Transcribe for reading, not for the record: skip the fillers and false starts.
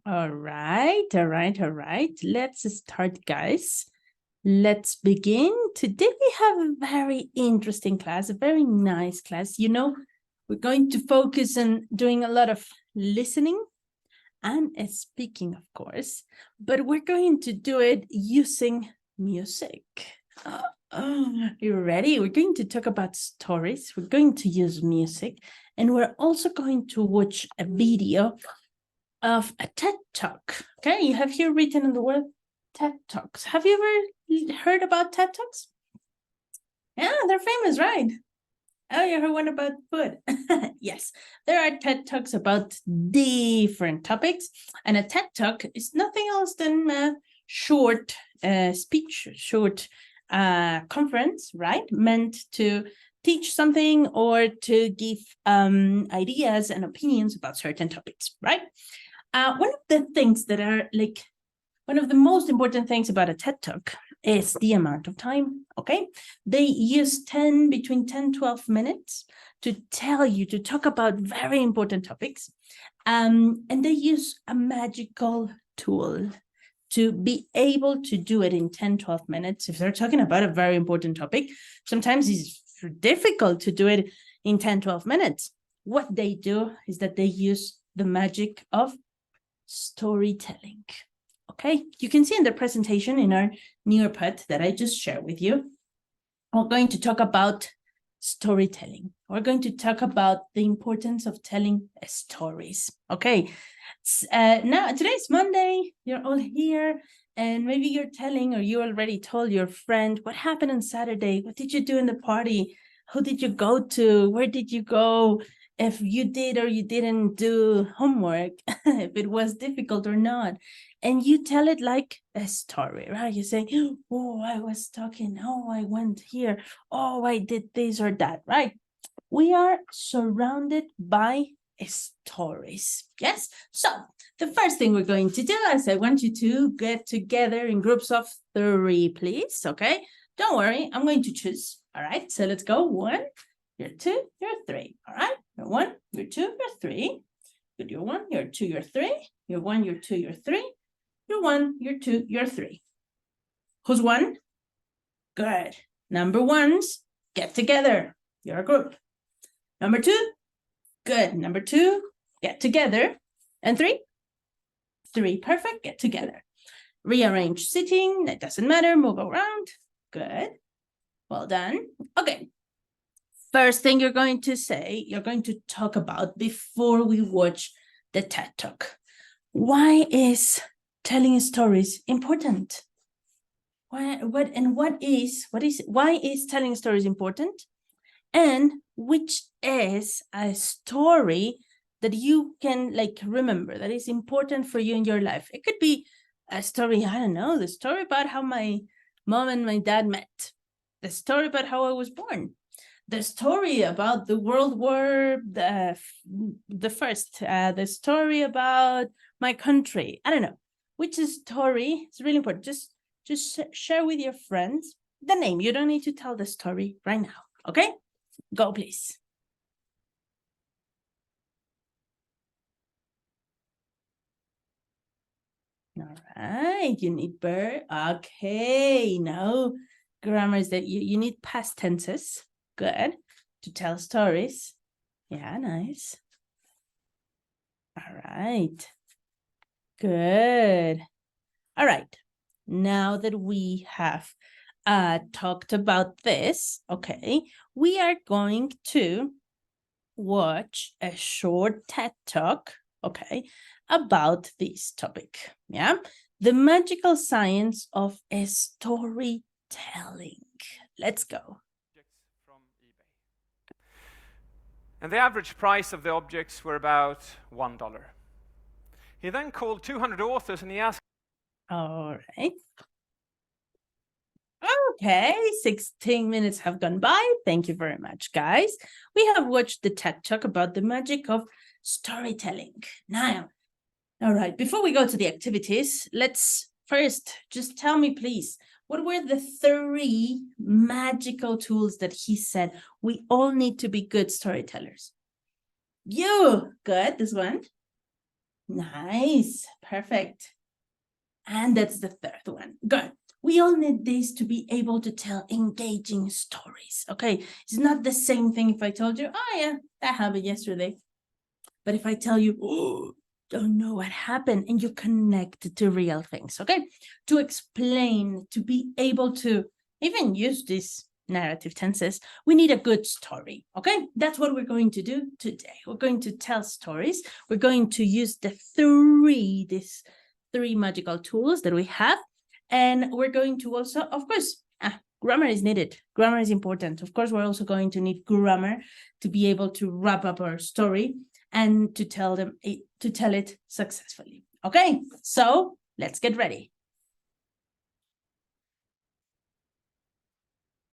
All right. Let's start, guys. Let's begin. Today we have a very interesting class, a very nice class. We're going to focus on doing a lot of listening and speaking, of course, but we're going to do it using music. You ready? We're going to talk about stories. We're going to use music, and we're also going to watch a video of a TED Talk. Okay, you have here written in the word TED Talks. Have you ever heard about TED Talks? Yeah, they're famous, right? Oh, you heard one about food. Yes, there are TED Talks about different topics, and a TED Talk is nothing else than a short speech, short conference, right? Meant to teach something or to give ideas and opinions about certain topics, right? One of the things that are one of the most important things about a TED Talk is the amount of time, okay? They use between 10, 12 minutes to talk about very important topics. And they use a magical tool to be able to do it in 10, 12 minutes. If they're talking about a very important topic, sometimes it's difficult to do it in 10, 12 minutes. What they do is that they use the magic of storytelling. Okay, you can see in the presentation in our Nearpod that I just shared with you, we're going to talk about storytelling. We're going to talk about the importance of telling stories. Okay, now today's Monday, you're all here, and maybe you're telling, or you already told your friend what happened on Saturday. What did you do in the party? Who did you go to? Where did you go? If you did or you didn't do homework, if it was difficult or not. And you tell it like a story, right? You say, oh, I was talking, oh, I went here, oh, I did this or that, right? We are surrounded by stories, yes? So the first thing we're going to do is I want you to get together in groups of 3, please, okay? Don't worry, I'm going to choose, all right? So let's go. 1, you're 2, you're 3, all right? You're 1, you're 2, you're 3. Good, you're 1, you're 2, you're 3. You're 1, you're 2, you're 3. You're 1, you're 2, you're 3. Who's 1? Good. Number 1s, get together. You're a group. Number 2, good. Number 2, get together. And 3? 3, perfect, get together. Rearrange sitting, that doesn't matter, move around. Good. Well done. Okay. First thing you're going to talk about before we watch the TED Talk. Why is telling stories important? Why is telling stories important? And which is a story that you can remember that is important for you in your life? It could be a story, I don't know, the story about how my mom and my dad met, the story about how I was born, the story about the World War the First, the story about my country. I don't know which story. It's really important. Just share with your friends the name. You don't need to tell the story right now. Okay, go please. All right, you need verb. Okay, now grammar is that you need past tenses. Good. To tell stories. Yeah, nice. All right. Good. All right. Now that we have talked about this, okay, we are going to watch a short TED Talk, okay, about this topic, yeah? The magical science of storytelling. Let's go. From eBay. And the average price of the objects were about $1. He then called 200 authors and he asked... All right. Okay, 16 minutes have gone by. Thank you very much, guys. We have watched the TED Talk about the magic of storytelling. Now, all right, before we go to the activities, let's first just tell me, please, what were the 3 magical tools that he said we all need to be good storytellers? You, good, this one. Nice, perfect. And that's the third one. Good. We all need this to be able to tell engaging stories, okay? It's not the same thing if I told you, oh yeah, that happened yesterday. But if I tell you, oh, don't know what happened, and you connect it to real things, okay? To explain, to be able to even use these narrative tenses, we need a good story, okay? That's what we're going to do today. We're going to tell stories. We're going to use these three magical tools that we have. And we're going to also, of course, grammar is needed. Grammar is important. Of course, we're also going to need grammar to be able to wrap up our story and to tell it successfully. Okay, so let's get ready.